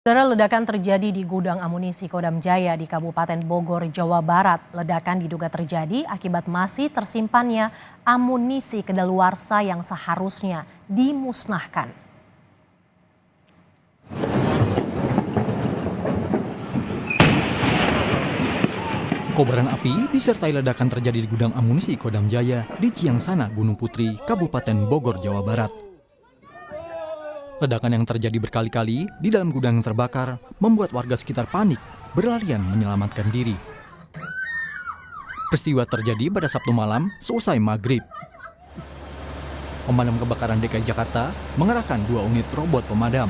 Saudara, ledakan terjadi di gudang amunisi Kodam Jaya di Kabupaten Bogor, Jawa Barat. Ledakan diduga terjadi akibat masih tersimpannya amunisi kedaluarsa yang seharusnya dimusnahkan. Kobaran api disertai ledakan terjadi di gudang amunisi Kodam Jaya di Ciangsana, Gunung Putri, Kabupaten Bogor, Jawa Barat. Ledakan yang terjadi berkali-kali di dalam gudang yang terbakar membuat warga sekitar panik, berlarian menyelamatkan diri. Peristiwa terjadi pada Sabtu malam seusai maghrib. Pemadam kebakaran DKI Jakarta mengerahkan 2 unit robot pemadam,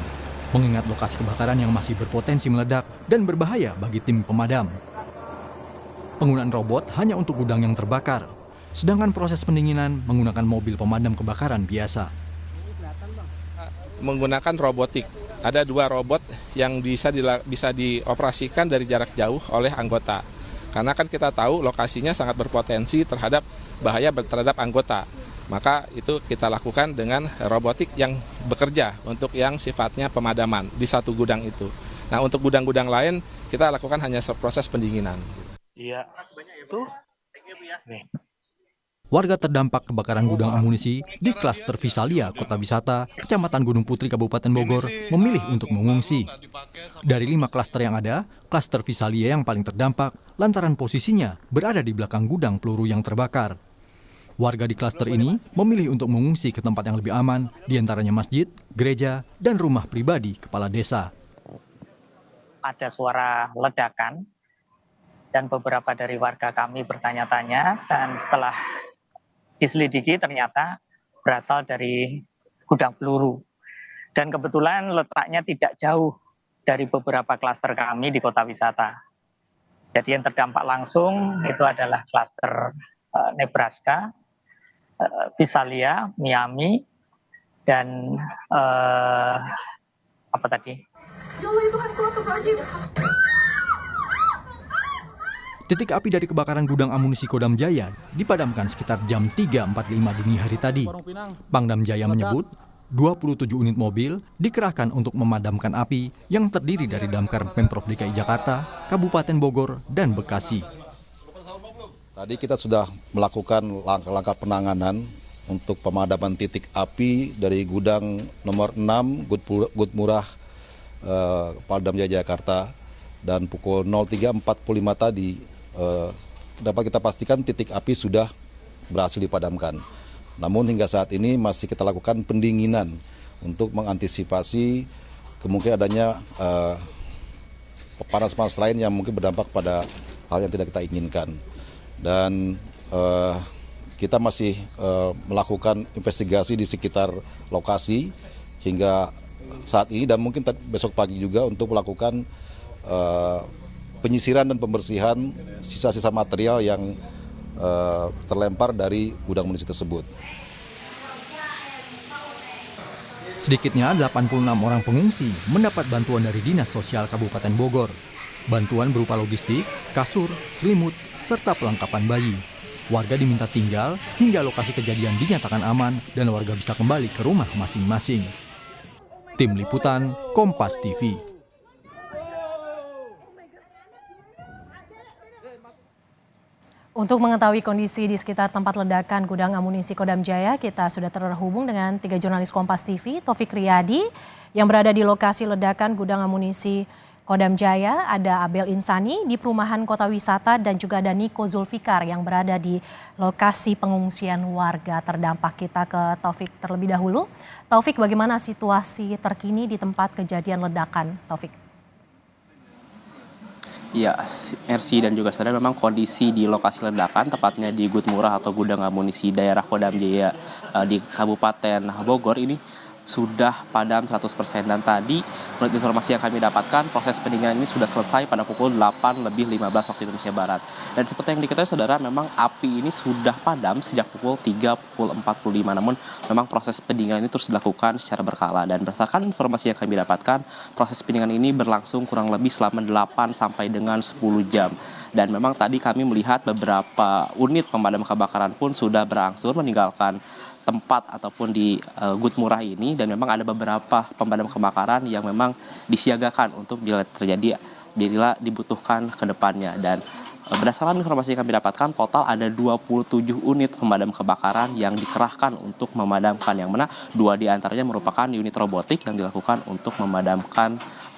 mengingat lokasi kebakaran yang masih berpotensi meledak dan berbahaya bagi tim pemadam. Penggunaan robot hanya untuk gudang yang terbakar, sedangkan proses pendinginan menggunakan mobil pemadam kebakaran biasa. Menggunakan robotik. Ada 2 robot yang bisa dioperasikan dari jarak jauh oleh anggota. Karena kan kita tahu lokasinya sangat berpotensi terhadap bahaya terhadap anggota. Maka itu kita lakukan dengan robotik yang bekerja untuk yang sifatnya pemadaman di satu gudang itu. Nah, untuk gudang-gudang lain kita lakukan hanya proses pendinginan. Iya, tuh. Nih. Warga terdampak kebakaran gudang amunisi di klaster Visalia, Kota Wisata, Kecamatan Gunung Putri, Kabupaten Bogor, memilih untuk mengungsi. Dari 5 klaster yang ada, klaster Visalia yang paling terdampak lantaran posisinya berada di belakang gudang peluru yang terbakar. Warga di klaster ini memilih untuk mengungsi ke tempat yang lebih aman, diantaranya masjid, gereja, dan rumah pribadi kepala desa. Ada suara ledakan, dan beberapa dari warga kami bertanya-tanya, dan setelah diselidiki ternyata berasal dari gudang peluru. Dan kebetulan letaknya tidak jauh dari beberapa klaster kami di kota wisata. Jadi yang terdampak langsung itu adalah klaster Nebraska, Visalia, Miami, dan apa tadi? Titik api dari kebakaran gudang amunisi Kodam Jaya dipadamkan sekitar jam 3.45 dini hari tadi. Pangdam Jaya menyebut 27 unit mobil dikerahkan untuk memadamkan api yang terdiri dari damkar Pemprov DKI Jakarta, Kabupaten Bogor, dan Bekasi. Tadi kita sudah melakukan langkah-langkah penanganan untuk pemadaman titik api dari gudang nomor 6 Gudmurah Pangdam Jaya Jakarta, dan pukul 03.45 tadi dapat kita pastikan titik api sudah berhasil dipadamkan. Namun hingga saat ini masih kita lakukan pendinginan untuk mengantisipasi kemungkinan adanya panas-panas lain yang mungkin berdampak pada hal yang tidak kita inginkan. Dan kita masih melakukan investigasi di sekitar lokasi hingga saat ini, dan mungkin besok pagi juga untuk melakukan penyisiran dan pembersihan sisa-sisa material yang terlempar dari gudang amunisi tersebut. Sedikitnya 86 orang pengungsi mendapat bantuan dari Dinas Sosial Kabupaten Bogor. Bantuan berupa logistik, kasur, selimut, serta pelengkapan bayi. Warga diminta tinggal hingga lokasi kejadian dinyatakan aman dan warga bisa kembali ke rumah masing-masing. Tim Liputan, Kompas TV. Untuk mengetahui kondisi di sekitar tempat ledakan gudang amunisi Kodam Jaya, kita sudah terhubung dengan 3 jurnalis Kompas TV, Taufik Riyadi yang berada di lokasi ledakan gudang amunisi Kodam Jaya, ada Abel Insani di Perumahan Kota Wisata, dan juga ada Niko Zulfikar yang berada di lokasi pengungsian warga terdampak. Kita ke Taufik terlebih dahulu. Taufik, bagaimana situasi terkini di tempat kejadian ledakan, Taufik? Ya, Mercy dan juga saudara, memang kondisi di lokasi ledakan, tepatnya di Gudmurah atau gudang amunisi daerah Kodam Jaya di Kabupaten Bogor ini sudah padam 100%, dan tadi menurut informasi yang kami dapatkan proses pendinginan ini sudah selesai pada pukul 8:15 waktu Indonesia Barat. Dan seperti yang diketahui saudara, memang api ini sudah padam sejak pukul 3.45, namun memang proses pendinginan ini terus dilakukan secara berkala, dan berdasarkan informasi yang kami dapatkan proses pendinginan ini berlangsung kurang lebih selama 8 sampai dengan 10 jam. Dan memang tadi kami melihat beberapa unit pemadam kebakaran pun sudah berangsur meninggalkan tempat ataupun di Gut Murah ini, dan memang ada beberapa pemadam kebakaran yang memang disiagakan untuk bila dibutuhkan ke depannya. Dan berdasarkan informasi yang kami dapatkan, total ada 27 unit pemadam kebakaran yang dikerahkan untuk memadamkan, yang mana 2 diantaranya merupakan unit robotik yang dilakukan untuk memadamkan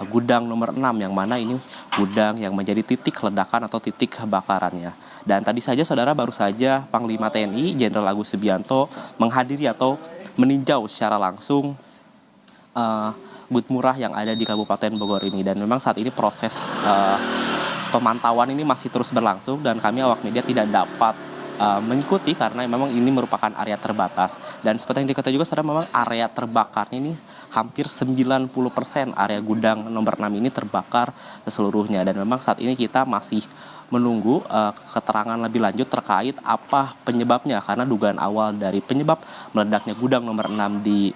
gudang nomor 6, yang mana ini gudang yang menjadi titik ledakan atau titik kebakarannya. Dan tadi saja saudara, baru saja Panglima TNI Jenderal Agus Subianto menghadiri atau meninjau secara langsung Gut Murah yang ada di Kabupaten Bogor ini. Dan memang saat ini proses pemantauan ini masih terus berlangsung, dan kami awak media tidak dapat mengikuti karena memang ini merupakan area terbatas. Dan seperti yang diketahui juga saudara, memang area terbakarnya ini hampir 90% area gudang nomor 6 ini terbakar seluruhnya. Dan memang saat ini kita masih menunggu keterangan lebih lanjut terkait apa penyebabnya, karena dugaan awal dari penyebab meledaknya gudang nomor 6 di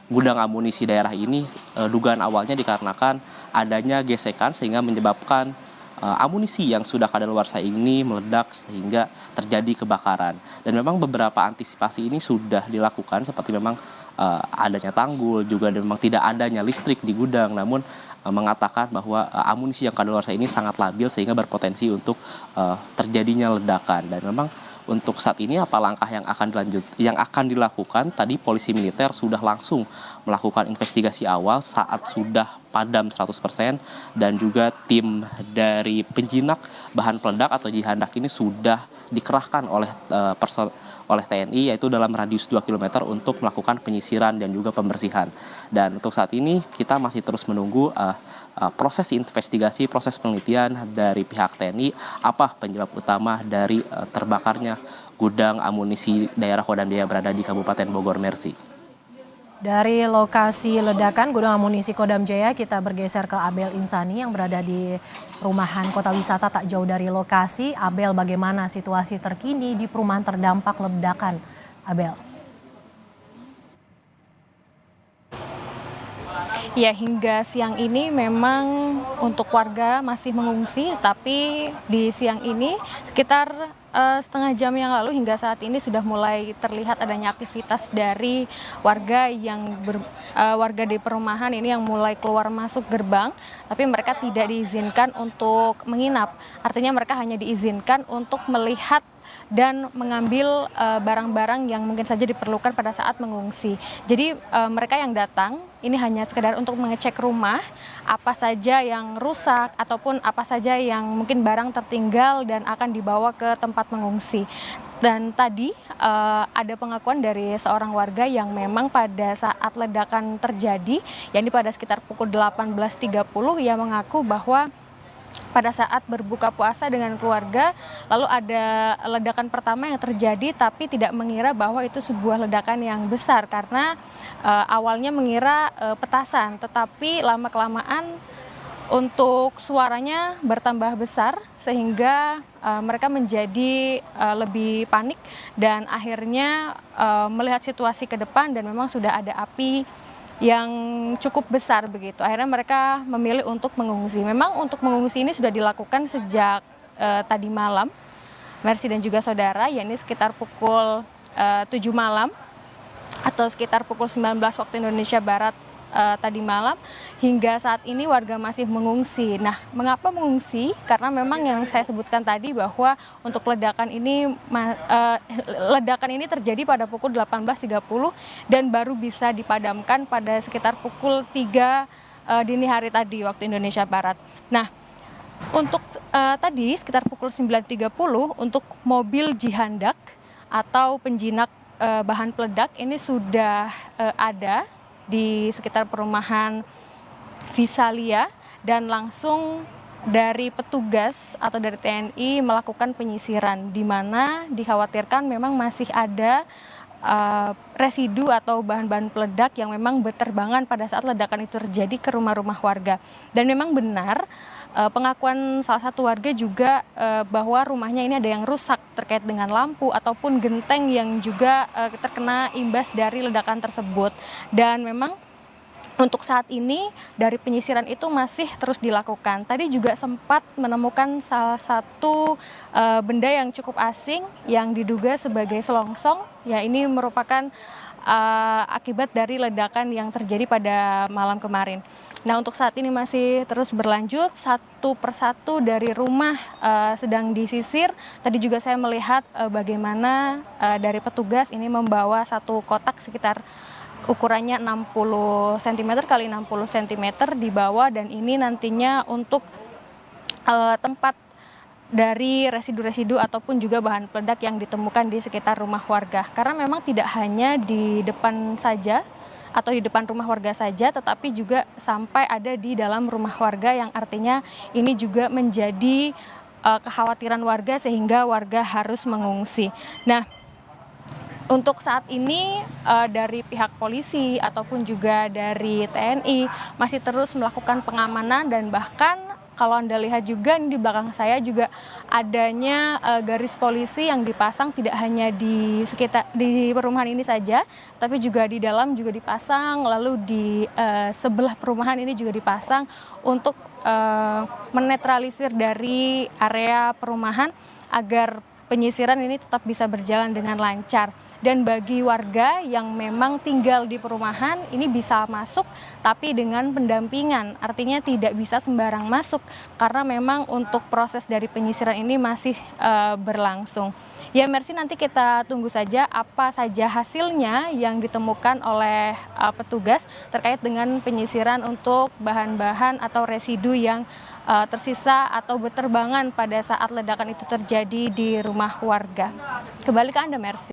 gudang amunisi daerah ini, dugaan awalnya dikarenakan adanya gesekan sehingga menyebabkan amunisi yang sudah kadaluarsa ini meledak sehingga terjadi kebakaran. Dan memang beberapa antisipasi ini sudah dilakukan, seperti memang adanya tanggul, juga memang tidak adanya listrik di gudang, namun mengatakan bahwa amunisi yang kadaluarsa ini sangat labil sehingga berpotensi untuk terjadinya ledakan. Dan memang untuk saat ini apa langkah yang akan dilakukan, tadi polisi militer sudah langsung melakukan investigasi awal saat sudah padam 100%, dan juga tim dari penjinak bahan peledak atau jihandak ini sudah dikerahkan oleh TNI, yaitu dalam radius 2 km untuk melakukan penyisiran dan juga pembersihan. Dan untuk saat ini kita masih terus menunggu proses investigasi, proses penelitian dari pihak TNI, apa penyebab utama dari terbakarnya gudang amunisi daerah Kodam Jaya berada di Kabupaten Bogor, Mercy. Dari lokasi ledakan gudang amunisi Kodam Jaya, kita bergeser ke Abel Insani yang berada di perumahan kota wisata tak jauh dari lokasi. Abel, bagaimana situasi terkini di perumahan terdampak ledakan? Abel. Ya, hingga siang ini memang untuk warga masih mengungsi, tapi di siang ini sekitar setengah jam yang lalu hingga saat ini sudah mulai terlihat adanya aktivitas dari warga warga di perumahan ini yang mulai keluar masuk gerbang, tapi mereka tidak diizinkan untuk menginap. Artinya mereka hanya diizinkan untuk melihat dan mengambil barang-barang yang mungkin saja diperlukan pada saat mengungsi. Jadi mereka yang datang ini hanya sekedar untuk mengecek rumah, apa saja yang rusak ataupun apa saja yang mungkin barang tertinggal dan akan dibawa ke tempat mengungsi. Dan tadi ada pengakuan dari seorang warga yang memang pada saat ledakan terjadi, yakni pada sekitar pukul 18.30, ia mengaku bahwa pada saat berbuka puasa dengan keluarga, lalu ada ledakan pertama yang terjadi, tapi tidak mengira bahwa itu sebuah ledakan yang besar karena awalnya mengira petasan, tetapi lama-kelamaan untuk suaranya bertambah besar sehingga mereka menjadi lebih panik dan akhirnya melihat situasi ke depan dan memang sudah ada api yang cukup besar begitu. Akhirnya mereka memilih untuk mengungsi. Memang untuk mengungsi ini sudah dilakukan sejak tadi malam, Mercy dan juga saudara, yakni sekitar pukul 7 malam atau sekitar pukul 19 waktu Indonesia Barat tadi malam. Hingga saat ini warga masih mengungsi. Nah, mengapa mengungsi? Karena memang yang saya sebutkan tadi bahwa untuk ledakan ini terjadi pada pukul 18.30 dan baru bisa dipadamkan pada sekitar pukul 3 dini hari tadi waktu Indonesia Barat. Nah, untuk tadi sekitar pukul 9.30 untuk mobil jihandak atau penjinak bahan peledak ini sudah ada di sekitar perumahan Visalia dan langsung dari petugas atau dari TNI melakukan penyisiran di mana dikhawatirkan memang masih ada residu atau bahan-bahan peledak yang memang berterbangan pada saat ledakan itu terjadi ke rumah-rumah warga. Dan memang benar pengakuan salah satu warga juga bahwa rumahnya ini ada yang rusak terkait dengan lampu ataupun genteng yang juga terkena imbas dari ledakan tersebut. Dan memang Untuk saat ini dari penyisiran itu masih terus dilakukan. Tadi juga sempat menemukan salah satu benda yang cukup asing yang diduga sebagai selongsong. Ya, ini merupakan akibat dari ledakan yang terjadi pada malam kemarin. Nah, untuk saat ini masih terus berlanjut, satu persatu dari rumah sedang disisir. Tadi juga saya melihat bagaimana dari petugas ini membawa satu kotak sekitar ukurannya 60 cm kali 60 cm dibawa, dan ini nantinya untuk tempat dari residu-residu ataupun juga bahan peledak yang ditemukan di sekitar rumah warga. Karena memang tidak hanya di depan saja atau di depan rumah warga saja, tetapi juga sampai ada di dalam rumah warga, yang artinya ini juga menjadi kekhawatiran warga sehingga warga harus mengungsi. Nah, untuk saat ini dari pihak polisi ataupun juga dari TNI masih terus melakukan pengamanan, dan bahkan kalau Anda lihat juga di belakang saya juga adanya garis polisi yang dipasang tidak hanya di sekitar di perumahan ini saja, tapi juga di dalam juga dipasang, lalu di sebelah perumahan ini juga dipasang untuk menetralisir dari area perumahan agar penyisiran ini tetap bisa berjalan dengan lancar. Dan bagi warga yang memang tinggal di perumahan ini bisa masuk tapi dengan pendampingan, artinya tidak bisa sembarang masuk karena memang untuk proses dari penyisiran ini masih berlangsung. Ya Mercy, nanti kita tunggu saja apa saja hasilnya yang ditemukan oleh petugas terkait dengan penyisiran untuk bahan-bahan atau residu yang tersisa atau berterbangan pada saat ledakan itu terjadi di rumah warga. Kembali ke Anda, Mercy.